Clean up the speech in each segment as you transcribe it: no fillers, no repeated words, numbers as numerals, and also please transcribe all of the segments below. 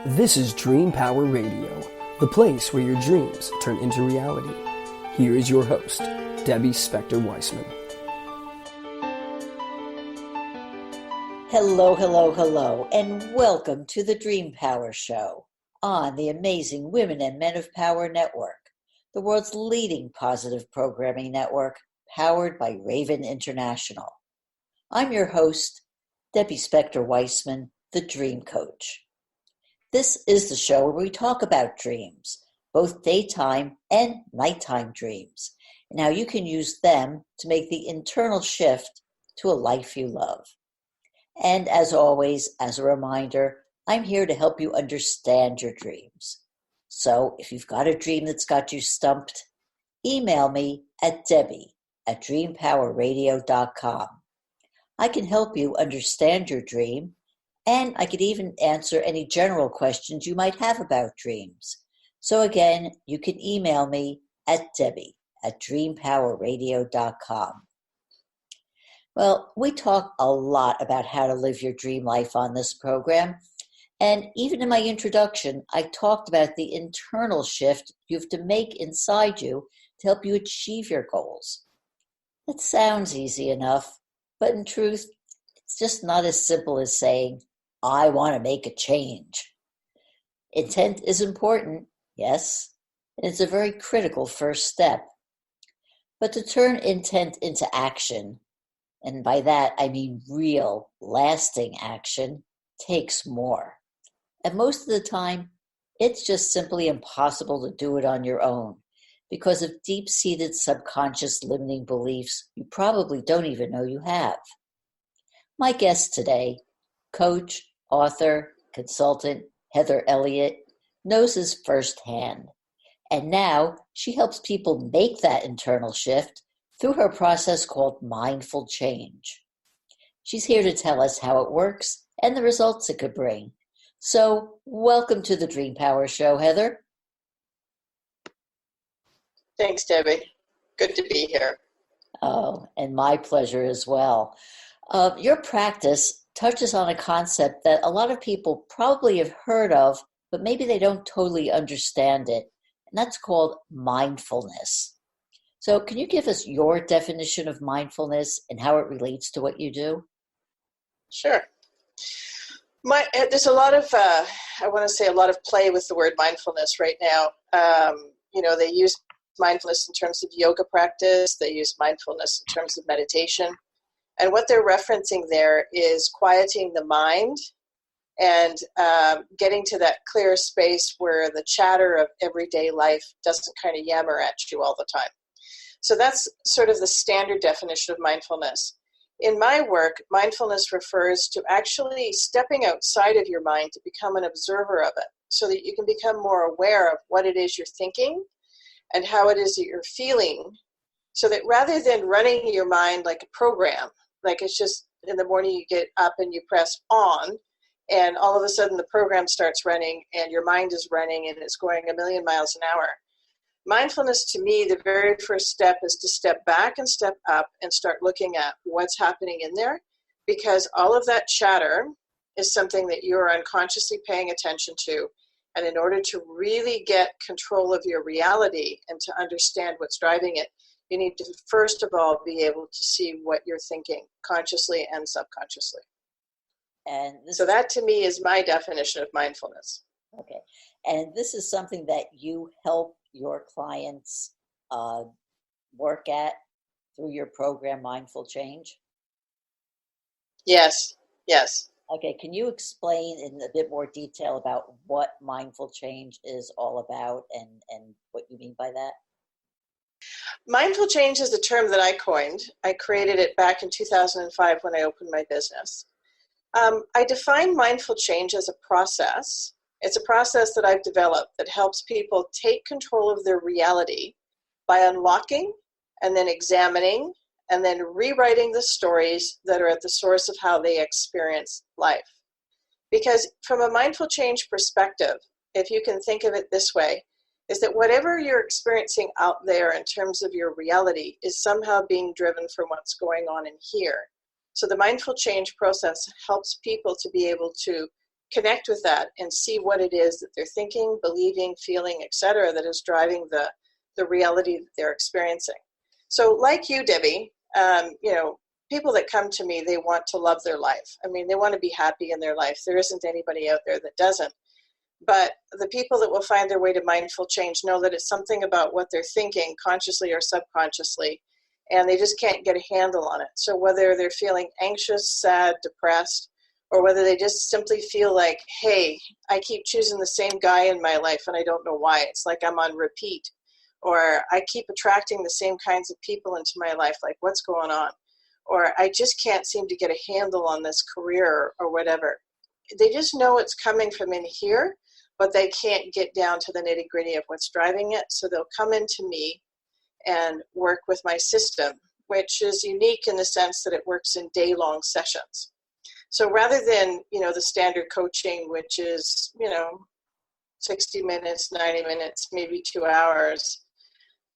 This is Dream Power Radio, the place where your dreams turn into reality. Here is your host, Debbie Spector-Weissman. Hello, hello, hello, and welcome to the Dream Power Show on the amazing Women and Men of Power Network, the world's leading positive programming network powered by Raven International. I'm your host, Debbie Spector-Weissman, the Dream Coach. This is the show where we talk about dreams, both daytime and nighttime dreams, and how you can use them to make the internal shift to a life you love. And as always, as a reminder, I'm here to help you understand your dreams. So if you've got a dream that's got you stumped, email me at debbie@dreampowerradio.com. I can help you understand your dream, and I could even answer any general questions you might have about dreams. So again, you can email me at debbie@dreampowerradio.com. Well, we talk a lot about how to live your dream life on this program. And even in my introduction, I talked about the internal shift you have to make inside you to help you achieve your goals. It sounds easy enough, but in truth, it's just not as simple as saying, I want to make a change. Intent is important, yes, and it's a very critical first step. But to turn intent into action, and by that I mean real, lasting action, takes more. And most of the time, it's just simply impossible to do it on your own because of deep-seated subconscious limiting beliefs you probably don't even know you have. My guest today, coach, author, consultant, Heather Elliott, knows this firsthand. And now she helps people make that internal shift through her process called mindful change. She's here to tell us how it works and the results it could bring. So welcome to the Dream Power Show, Heather. Thanks, Debbie. Good to be here. Oh, and my pleasure as well. Your practice touches on a concept that a lot of people probably have heard of, but maybe they don't totally understand it, and that's called mindfulness. So can you give us your definition of mindfulness and how it relates to what you do? Sure. There's a lot of, I want to say a lot of play with the word mindfulness right now. They use mindfulness in terms of yoga practice. They use mindfulness in terms of meditation. And what they're referencing there is quieting the mind and getting to that clear space where the chatter of everyday life doesn't kind of yammer at you all the time. So that's sort of the standard definition of mindfulness. In my work, mindfulness refers to actually stepping outside of your mind to become an observer of it so that you can become more aware of what it is you're thinking and how it is that you're feeling, so that rather than running your mind like a program, like it's just in the morning you get up and you press on and all of a sudden the program starts running and your mind is running and it's going a million miles an hour. Mindfulness, to me, the very first step is to step back and step up and start looking at what's happening in there, because all of that chatter is something that you're unconsciously paying attention to. And in order to really get control of your reality and to understand what's driving it, you need to first of all be able to see what you're thinking consciously and subconsciously. So that to me is my definition of mindfulness. Okay. And this is something that you help your clients work at through your program, Mindful Change? Yes. Okay, can you explain in a bit more detail about what Mindful Change is all about and what you mean by that? Mindful change is a term that I coined. I created it back in 2005 when I opened my business. I define mindful change as a process. It's a process that I've developed that helps people take control of their reality by unlocking and then examining and then rewriting the stories that are at the source of how they experience life. Because from a mindful change perspective, if you can think of it this way, is that whatever you're experiencing out there in terms of your reality is somehow being driven from what's going on in here. So the mindful change process helps people to be able to connect with that and see what it is that they're thinking, believing, feeling, etc., that is driving the reality that they're experiencing. So like you, Debbie, people that come to me, they want to love their life. I mean, they want to be happy in their life. There isn't anybody out there that doesn't. But the people that will find their way to mindful change know that it's something about what they're thinking, consciously or subconsciously, and they just can't get a handle on it. So whether they're feeling anxious, sad, depressed, or whether they just simply feel like, hey, I keep choosing the same guy in my life and I don't know why. It's like I'm on repeat. Or I keep attracting the same kinds of people into my life, like what's going on? Or I just can't seem to get a handle on this career or whatever. They just know it's coming from in here, but they can't get down to the nitty-gritty of what's driving it. So they'll come into me and work with my system, which is unique in the sense that it works in day-long sessions. So rather than, the standard coaching, which is, 60 minutes, 90 minutes, maybe 2 hours,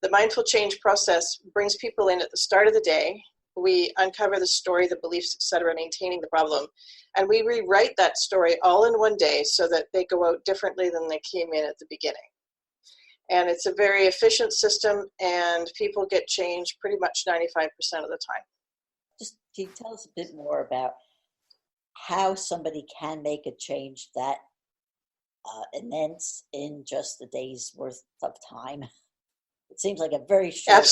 the mindful change process brings people in at the start of the day. We uncover the story, the beliefs, etc., maintaining the problem. And we rewrite that story all in one day so that they go out differently than they came in at the beginning. And it's a very efficient system, and people get change pretty much 95% of the time. Just can you tell us a bit more about how somebody can make a change that immense in just a day's worth of time? It seems like a very short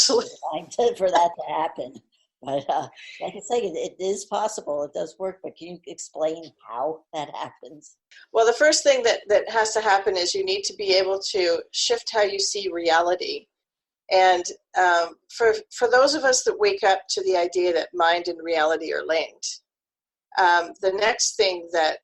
time for that to happen. But like I say, it is possible. It does work. But can you explain how that happens? Well, the first thing that has to happen is you need to be able to shift how you see reality. And for those of us that wake up to the idea that mind and reality are linked, the next thing that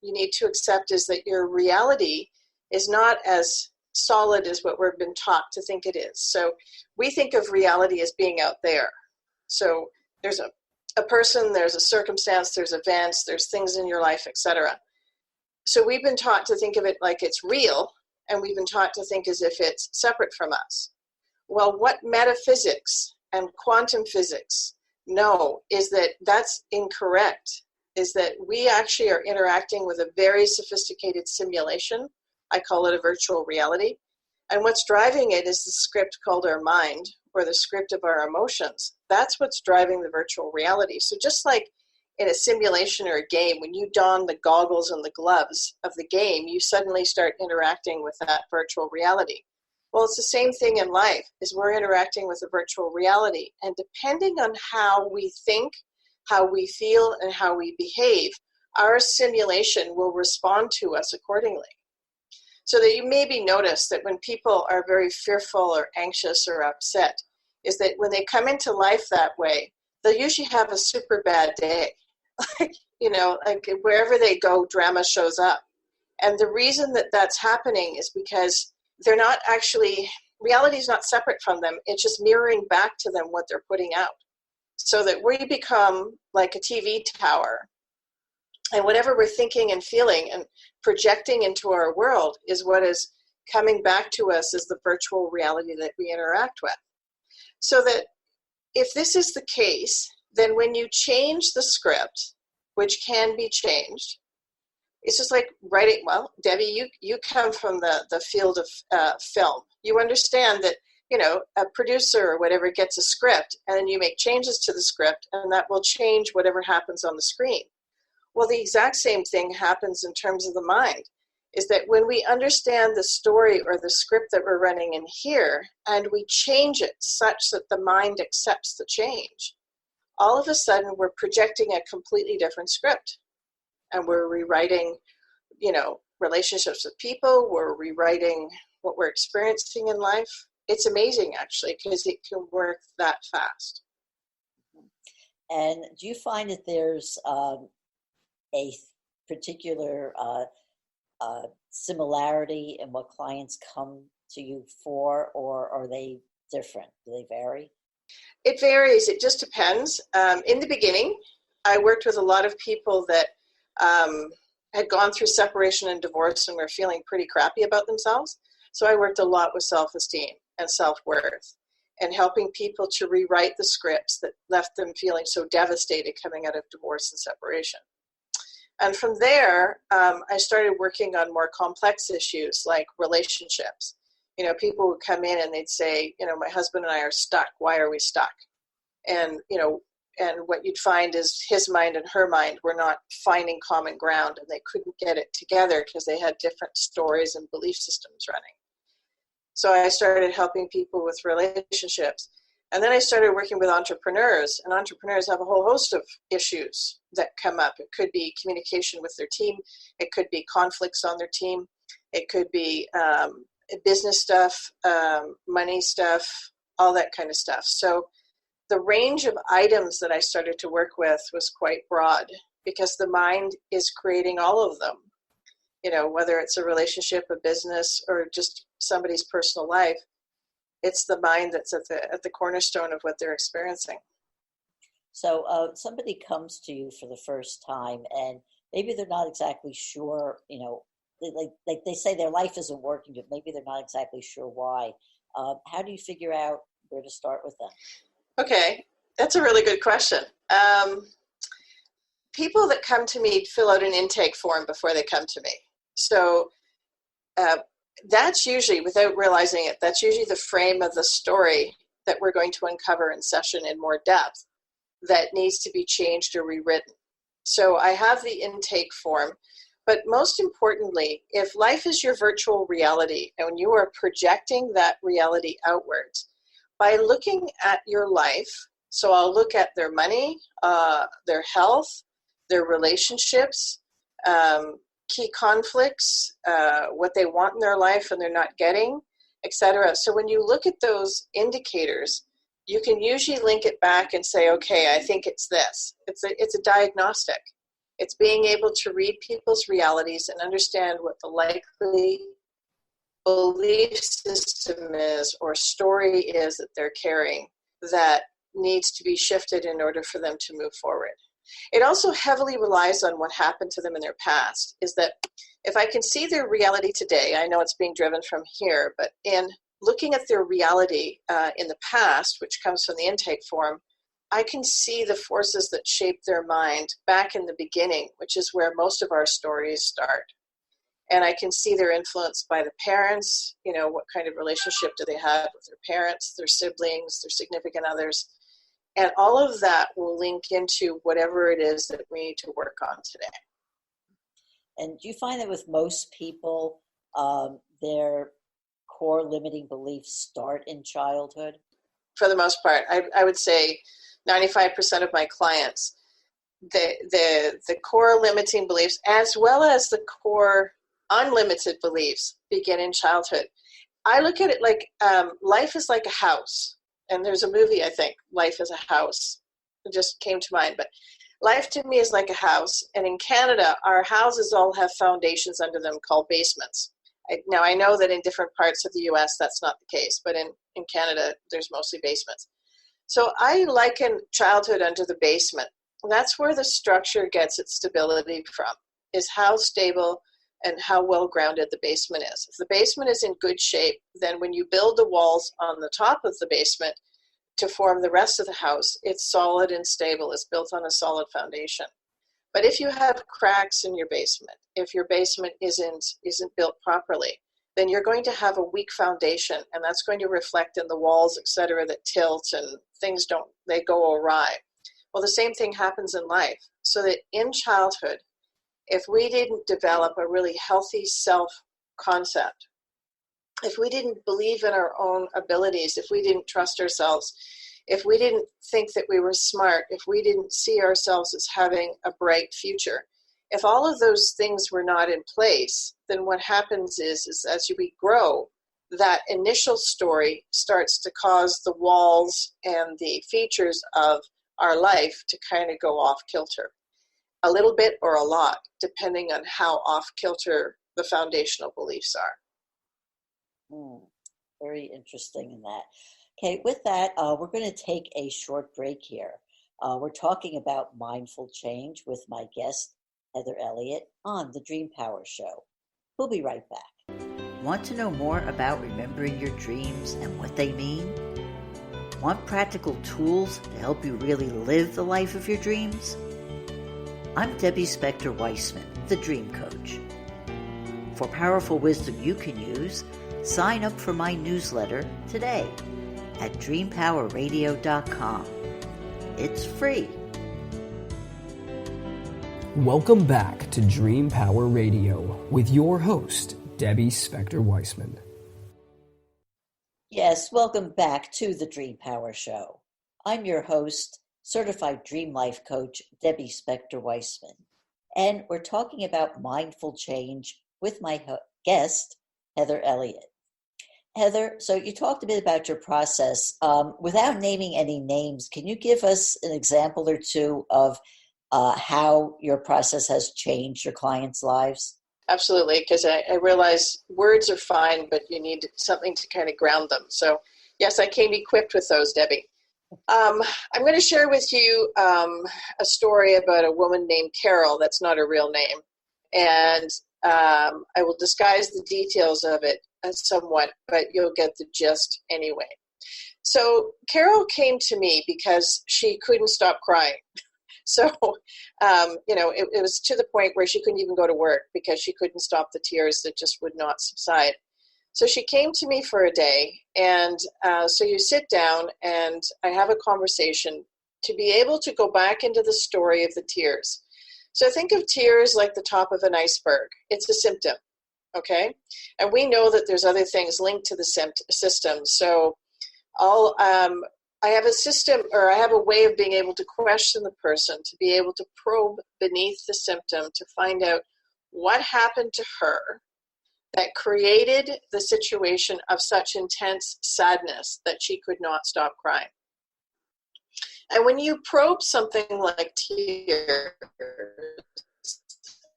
you need to accept is that your reality is not as solid as what we've been taught to think it is. So we think of reality as being out there. So there's a person, there's a circumstance, there's events, there's things in your life, etc. So we've been taught to think of it like it's real, and we've been taught to think as if it's separate from us. Well, what metaphysics and quantum physics know is that that's incorrect, is that we actually are interacting with a very sophisticated simulation. I call it a virtual reality. And what's driving it is the script called our mind, or the script of our emotions. That's what's driving the virtual reality. So just like in a simulation or a game, when you don the goggles and the gloves of the game, you suddenly start interacting with that virtual reality. Well, it's the same thing in life, is we're interacting with a virtual reality. And depending on how we think, how we feel, and how we behave, our simulation will respond to us accordingly. So that you maybe notice that when people are very fearful or anxious or upset, is that when they come into life that way, they'll usually have a super bad day. Like wherever they go, drama shows up. And the reason that that's happening is because they're not actually, reality is not separate from them. It's just mirroring back to them what they're putting out. So that we become like a TV tower. And whatever we're thinking and feeling and projecting into our world is what is coming back to us as the virtual reality that we interact with. So that if this is the case, then when you change the script, which can be changed, it's just like writing, well, Debbie, you come from the field of film. You understand that, a producer or whatever gets a script, and then you make changes to the script, and that will change whatever happens on the screen. Well, the exact same thing happens in terms of the mind, is that when we understand the story or the script that we're running in here, and we change it such that the mind accepts the change, all of a sudden we're projecting a completely different script. And we're rewriting, relationships with people, we're rewriting what we're experiencing in life. It's amazing, actually, because it can work that fast. And do you find that there's a particular similarity in what clients come to you for, or are they different? Do they vary? It varies. It just depends. In the beginning, I worked with a lot of people that had gone through separation and divorce and were feeling pretty crappy about themselves. So I worked a lot with self-esteem and self-worth and helping people to rewrite the scripts that left them feeling so devastated coming out of divorce and separation. And from there, I started working on more complex issues like relationships. People would come in and they'd say, my husband and I are stuck. Why are we stuck? And, and what you'd find is his mind and her mind were not finding common ground, and they couldn't get it together because they had different stories and belief systems running. So I started helping people with relationships. And then I started working with entrepreneurs, and entrepreneurs have a whole host of issues that come up. It could be communication with their team. It could be conflicts on their team. It could be business stuff, money stuff, all that kind of stuff. So the range of items that I started to work with was quite broad because the mind is creating all of them. Whether it's a relationship, a business, or just somebody's personal life, it's the mind that's at the cornerstone of what they're experiencing. So somebody comes to you for the first time, and maybe they're not exactly sure, like they say their life isn't working, but maybe they're not exactly sure why. How do you figure out where to start with them? Okay, that's a really good question. People that come to me fill out an intake form before they come to me. So that's usually, without realizing it, that's usually the frame of the story that we're going to uncover in session in more depth that needs to be changed or rewritten. So I have the intake form, but most importantly, if life is your virtual reality and you are projecting that reality outwards, by looking at your life, so I'll look at their money, their health, their relationships, key conflicts, what they want in their life and they're not getting, etc. So when you look at those indicators, you can usually link it back and say, okay, I think it's this. It's a diagnostic. It's being able to read people's realities and understand what the likely belief system is or story is that they're carrying that needs to be shifted in order for them to move forward. It also heavily relies on what happened to them in their past, is that if I can see their reality today, I know it's being driven from here, but in looking at their reality in the past, which comes from the intake form, I can see the forces that shape their mind back in the beginning, which is where most of our stories start. And I can see they're influenced by the parents, what kind of relationship do they have with their parents, their siblings, their significant others. And all of that will link into whatever it is that we need to work on today. And do you find that with most people, their core limiting beliefs start in childhood? For the most part, I would say 95% of my clients, the core limiting beliefs, as well as the core unlimited beliefs, begin in childhood. I look at it like life is like a house. And there's a movie, I think, Life is a House. It just came to mind. But life to me is like a house. And in Canada, our houses all have foundations under them called basements. Now, I know that in different parts of the U.S. that's not the case. But in Canada, there's mostly basements. So I liken childhood under the basement. And that's where the structure gets its stability from, is how stable and how well grounded the basement is. If the basement is in good shape, then when you build the walls on the top of the basement to form the rest of the house, it's solid and stable. It's built on a solid foundation. But if you have cracks in your basement, if your basement isn't built properly, then you're going to have a weak foundation, and that's going to reflect in the walls, etc., that tilt and things they go awry. Well, the same thing happens in life. So that in childhood, if we didn't develop a really healthy self-concept, if we didn't believe in our own abilities, if we didn't trust ourselves, if we didn't think that we were smart, if we didn't see ourselves as having a bright future, if all of those things were not in place, then what happens is as we grow, that initial story starts to cause the walls and the features of our life to kind of go off kilter. A little bit or a lot, depending on how off kilter the foundational beliefs are. Very interesting in that. Okay, with that, we're going to take a short break here. We're talking about mindful change with my guest, Heather Elliott, on the Dream Power Show. We'll be right back. Want to know more about remembering your dreams and what they mean? Want practical tools to help you really live the life of your dreams? I'm Debbie Spector-Weissman, the Dream Coach. For powerful wisdom you can use, sign up for my newsletter today at dreampowerradio.com. It's free. Welcome back to Dream Power Radio with your host, Debbie Spector-Weissman. Yes, welcome back to the Dream Power Show. I'm your host, Certified Dream Life Coach, Debbie Spector-Weissman. And we're talking about mindful change with my guest, Heather Elliott. Heather, so you talked a bit about your process. Without naming any names, can you give us an example or two of how your process has changed your clients' lives? Absolutely, because I realize words are fine, but you need something to kind of ground them. So, yes, I came equipped with those, Debbie. I'm going to share with you a story about a woman named Carol. That's not a real name. And I will disguise the details of it somewhat, but you'll get the gist anyway. So Carol came to me because she couldn't stop crying. So, it was to the point where she couldn't even go to work because she couldn't stop the tears that just would not subside. So she came to me for a day, and so you sit down and I have a conversation to be able to go back into the story of the tears. So think of tears like the top of an iceberg. It's a symptom, okay? And we know that there's other things linked to the system. So I have a system, or I have a way of being able to question the person, to be able to probe beneath the symptom to find out what happened to her that created the situation of such intense sadness that she could not stop crying. And when you probe something like tears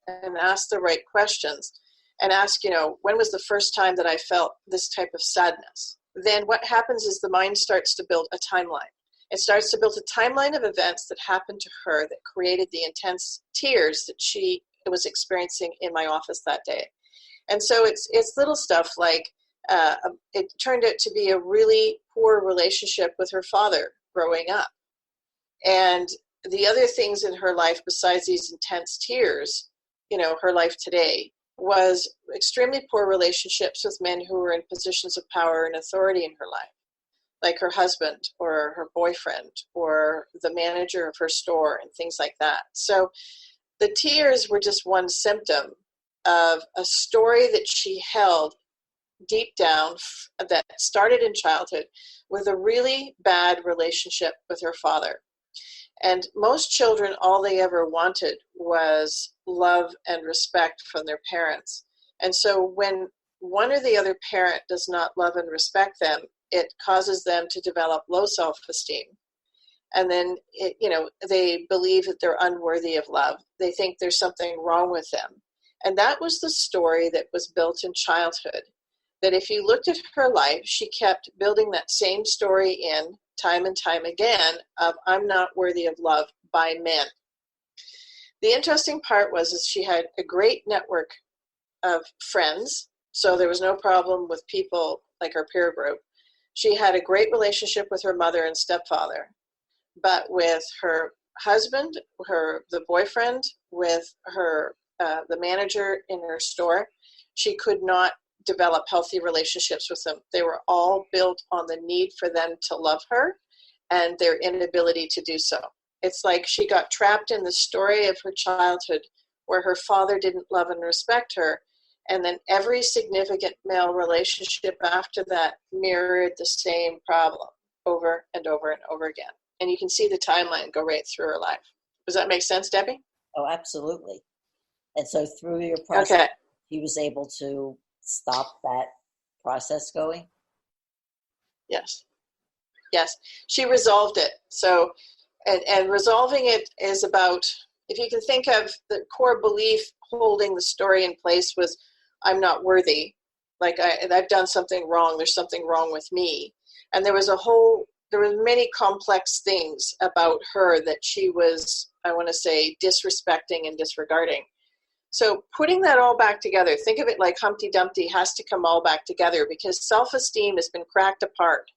and ask the right questions and ask, when was the first time that I felt this type of sadness? Then what happens is the mind starts to build a timeline. It starts to build a timeline of events that happened to her that created the intense tears that she was experiencing in my office that day. And so it's little stuff like it turned out to be a really poor relationship with her father growing up. And the other things in her life besides these intense tears, her life today, was extremely poor relationships with men who were in positions of power and authority in her life, like her husband or her boyfriend or the manager of her store and things like that. So the tears were just one symptom of a story that she held deep down that started in childhood with a really bad relationship with her father. And most children, all they ever wanted was love and respect from their parents. And so when one or the other parent does not love and respect them, it causes them to develop low self-esteem. And then, they believe that they're unworthy of love. They think there's something wrong with them. And that was the story that was built in childhood. That if you looked at her life, she kept building that same story in time and time again of I'm not worthy of love by men. The interesting part was she had a great network of friends, so there was no problem with people like her peer group. She had a great relationship with her mother and stepfather, but with her husband, the boyfriend, with her the manager in her store, she could not develop healthy relationships with them. They were all built on the need for them to love her and their inability to do so. It's like she got trapped in the story of her childhood where her father didn't love and respect her, and then every significant male relationship after that mirrored the same problem over and over and over again. And you can see the timeline go right through her life. Does that make sense, Debbie? Oh, absolutely. And so through your process, okay. He was able to stop that process going? Yes. She resolved it. So, and resolving it is about, if you can think of the core belief holding the story in place was, I'm not worthy. Like I've done something wrong. There's something wrong with me. And there were many complex things about her that she was, I want to say, disrespecting and disregarding. So putting that all back together, think of it like Humpty Dumpty has to come all back together because self-esteem has been cracked apart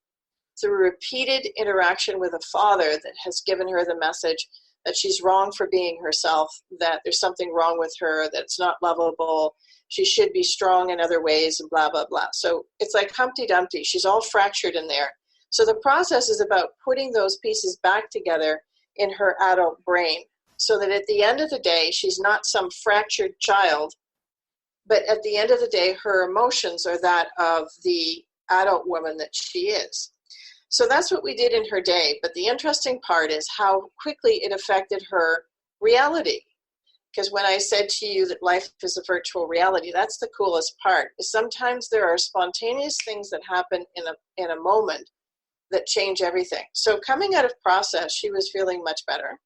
through repeated interaction with a father that has given her the message that she's wrong for being herself, that there's something wrong with her, that it's not lovable, she should be strong in other ways, and blah, blah, blah. So it's like Humpty Dumpty. She's all fractured in there. So the process is about putting those pieces back together in her adult brain so that at the end of the day, she's not some fractured child, but at the end of the day, her emotions are that of the adult woman that she is. So that's what we did in her day. But the interesting part is how quickly it affected her reality. Because when I said to you that life is a virtual reality, that's the coolest part. Is sometimes there are spontaneous things that happen in a moment that change everything. So coming out of process, she was feeling much better.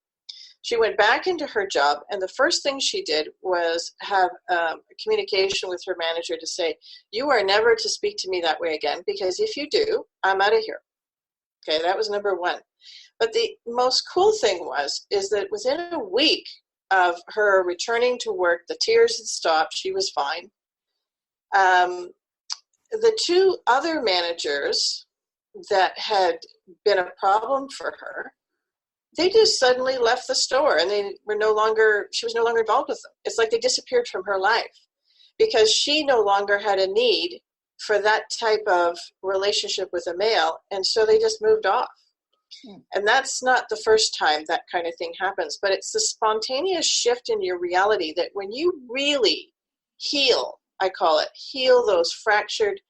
She went back into her job, and the first thing she did was have a communication with her manager to say, you are never to speak to me that way again, because if you do, I'm out of here. Okay, that was number one. But the most cool thing is that within a week of her returning to work, the tears had stopped, she was fine. The two other managers that had been a problem for her, they just suddenly left the store, and she was no longer involved with them. It's like they disappeared from her life because she no longer had a need for that type of relationship with a male, and so they just moved off. And that's not the first time that kind of thing happens, but it's the spontaneous shift in your reality that when you really heal, I call it, heal those fractured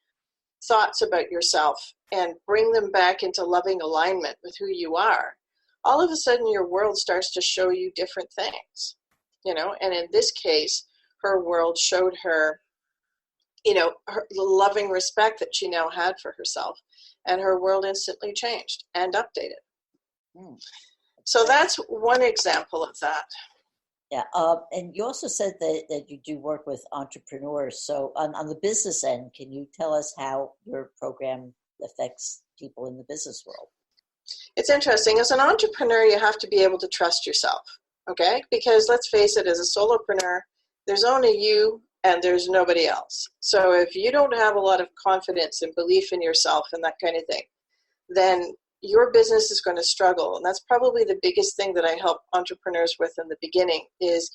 thoughts about yourself and bring them back into loving alignment with who you are, all of a sudden your world starts to show you different things, and in this case, her world showed her, the loving respect that she now had for herself, and her world instantly changed and updated. So that's one example of that. Yeah, and you also said that you do work with entrepreneurs. So on the business end, can you tell us how your program affects people in the business world? It's interesting. As an entrepreneur, you have to be able to trust yourself, okay? Because let's face it, as a solopreneur, there's only you and there's nobody else. So if you don't have a lot of confidence and belief in yourself and that kind of thing, then your business is going to struggle. And that's probably the biggest thing that I help entrepreneurs with in the beginning is,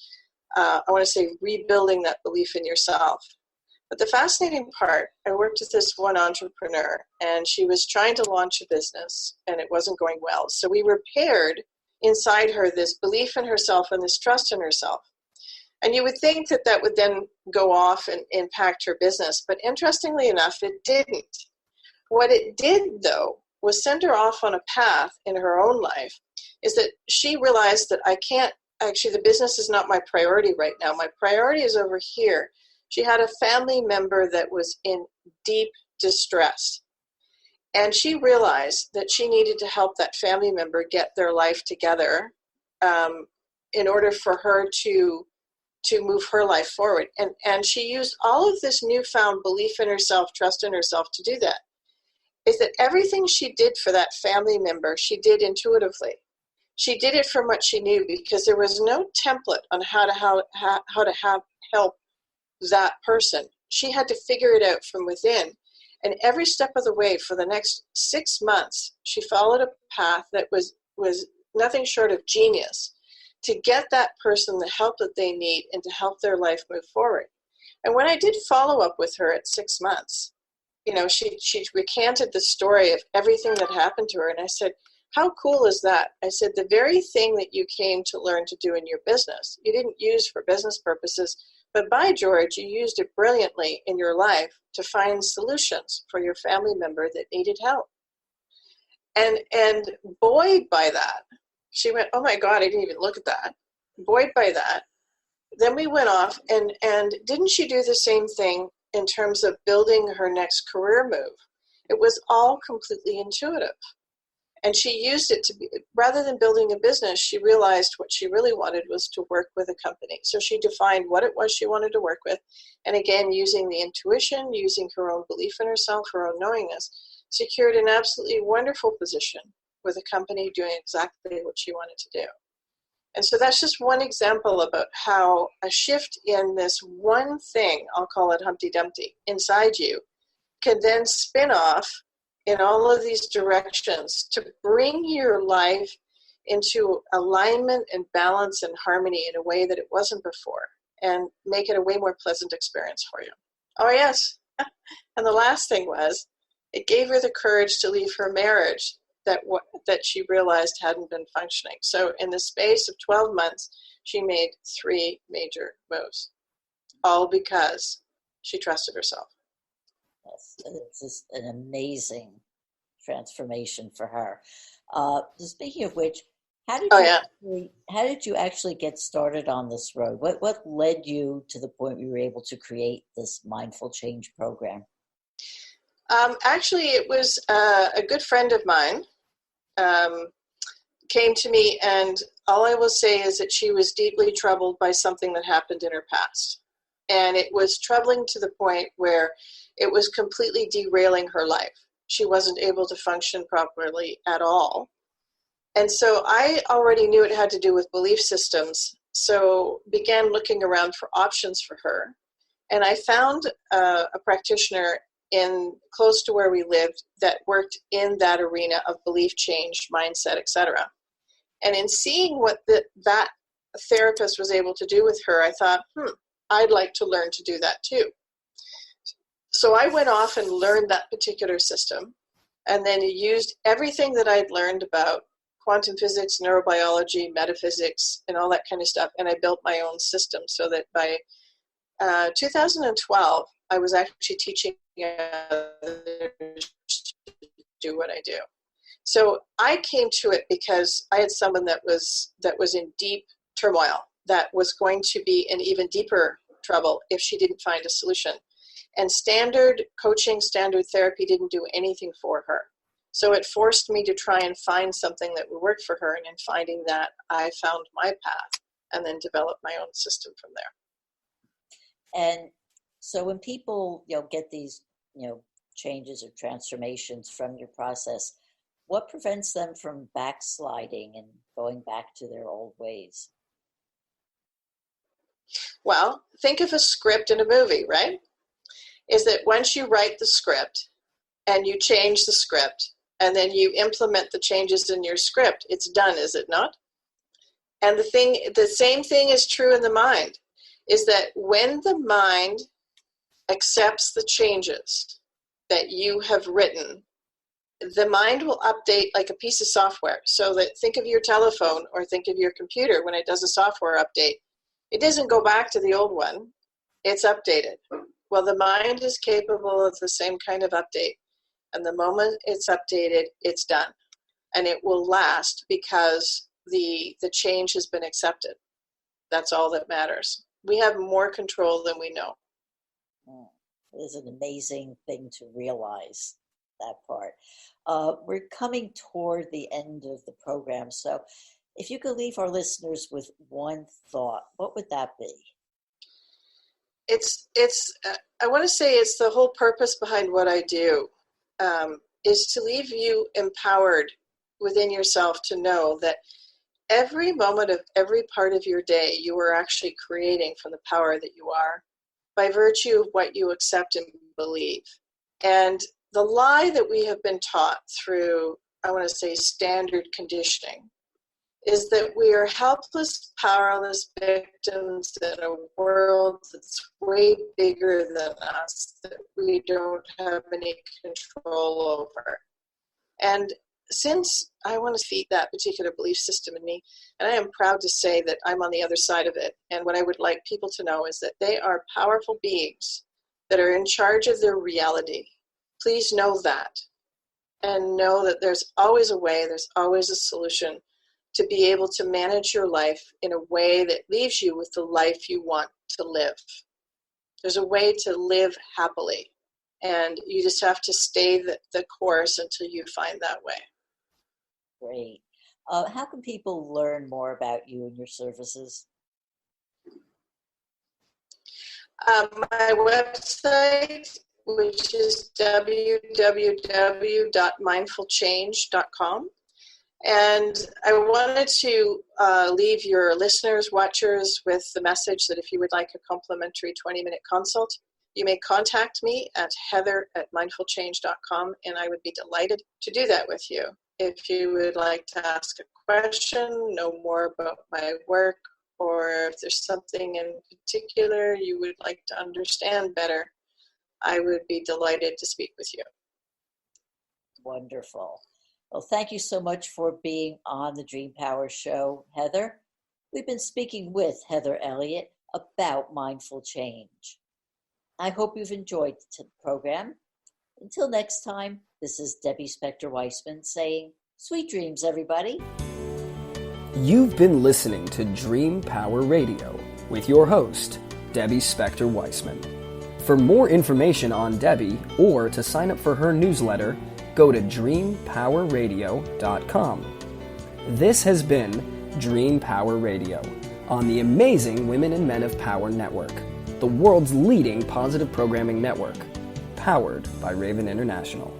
I want to say, rebuilding that belief in yourself. But the fascinating part, I worked with this one entrepreneur, and she was trying to launch a business, and it wasn't going well. So we repaired inside her this belief in herself and this trust in herself. And you would think that that would then go off and impact her business. But interestingly enough, it didn't. What it did, though, was send her off on a path in her own life, is that she realized that the business is not my priority right now. My priority is over here. She had a family member that was in deep distress. And she realized that she needed to help that family member get their life together in order for her to move her life forward. And she used all of this newfound belief in herself, trust in herself to do that. Is that everything she did for that family member, she did intuitively. She did it from what she knew because there was no template on how to help that person. She had to figure it out from within. And every step of the way for the next 6 months, she followed a path that was nothing short of genius to get that person the help that they need and to help their life move forward. And when I did follow up with her at 6 months, she recanted the story of everything that happened to her. And I said, how cool is that? I said, the very thing that you came to learn to do in your business, you didn't use for business purposes, but by George, you used it brilliantly in your life to find solutions for your family member that needed help. And buoyed by that, she went, oh my God, I didn't even look at that. Buoyed by that, then we went off and didn't she do the same thing in terms of building her next career move? It was all completely intuitive. And she used it to be, rather than building a business, she realized what she really wanted was to work with a company. So she defined what it was she wanted to work with. And again, using the intuition, using her own belief in herself, her own knowingness, secured an absolutely wonderful position with a company doing exactly what she wanted to do. And so that's just one example about how a shift in this one thing, I'll call it Humpty Dumpty, inside you, can then spin off in all of these directions to bring your life into alignment and balance and harmony in a way that it wasn't before, and make it a way more pleasant experience for you. Oh, yes. And the last thing was, it gave her the courage to leave her marriage that she realized hadn't been functioning. So in the space of 12 months, she made 3 major moves, all because she trusted herself. Yes, it's just an amazing transformation for her. Speaking of which, how did you actually get started on this road? What led you to the point where you were able to create this mindful change program? Actually, it was a good friend of mine came to me, and all I will say is that she was deeply troubled by something that happened in her past. And it was troubling to the point where it was completely derailing her life. She wasn't able to function properly at all. And so I already knew it had to do with belief systems, so began looking around for options for her. And I found a practitioner close to where we lived that worked in that arena of belief change, mindset, etc. And in seeing what that therapist was able to do with her, I thought, I'd like to learn to do that too. So I went off and learned that particular system, and then used everything that I'd learned about quantum physics, neurobiology, metaphysics, and all that kind of stuff, and I built my own system so that by 2012, I was actually teaching others to do what I do. So I came to it because I had someone that was in deep turmoil, that was going to be in even deeper trouble if she didn't find a solution. And standard coaching, standard therapy didn't do anything for her. So it forced me to try and find something that would work for her. And in finding that, I found my path and then developed my own system from there. And so when people, get these, changes or transformations from your process, what prevents them from backsliding and going back to their old ways? Well, think of a script in a movie, right? Is that once you write the script and you change the script and then you implement the changes in your script, it's done, is it not? And the same thing is true in the mind, is that when the mind accepts the changes that you have written, the mind will update like a piece of software. So that think of your telephone or think of your computer when it does a software update. It doesn't go back to the old one. It's updated. Well, the mind is capable of the same kind of update. And the moment it's updated, it's done. And it will last because the change has been accepted. That's all that matters. We have more control than we know. It is an amazing thing to realize, that part. We're coming toward the end of the program. So if you could leave our listeners with one thought, what would that be? I want to say it's the whole purpose behind what I do, is to leave you empowered within yourself to know that every moment of every part of your day you are actually creating from the power that you are by virtue of what you accept and believe. And the lie that we have been taught through, I want to say, standard conditioning, is that we are helpless, powerless victims in a world that's way bigger than us, that we don't have any control over. And since I want to feed that particular belief system in me, and I am proud to say that I'm on the other side of it, and what I would like people to know is that they are powerful beings that are in charge of their reality. Please know that, and know that there's always a way, there's always a solution to be able to manage your life in a way that leaves you with the life you want to live. There's a way to live happily, and you just have to stay the course until you find that way. Great. How can people learn more about you and your services? My website, which is www.mindfulchange.com. And I wanted to leave your listeners, watchers, with the message that if you would like a complimentary 20-minute consult, you may contact me at heather@mindfulchange.com, and I would be delighted to do that with you. If you would like to ask a question, know more about my work, or if there's something in particular you would like to understand better, I would be delighted to speak with you. Wonderful. Well, thank you so much for being on the Dream Power Show, Heather. We've been speaking with Heather Elliott about mindful change. I hope you've enjoyed the program. Until next time, this is Debbie Spector-Weissman saying, sweet dreams, everybody. You've been listening to Dream Power Radio with your host, Debbie Spector-Weissman. For more information on Debbie or to sign up for her newsletter, go to dreampowerradio.com. This has been Dream Power Radio on the amazing Women and Men of Power Network, the world's leading positive programming network, powered by Raven International.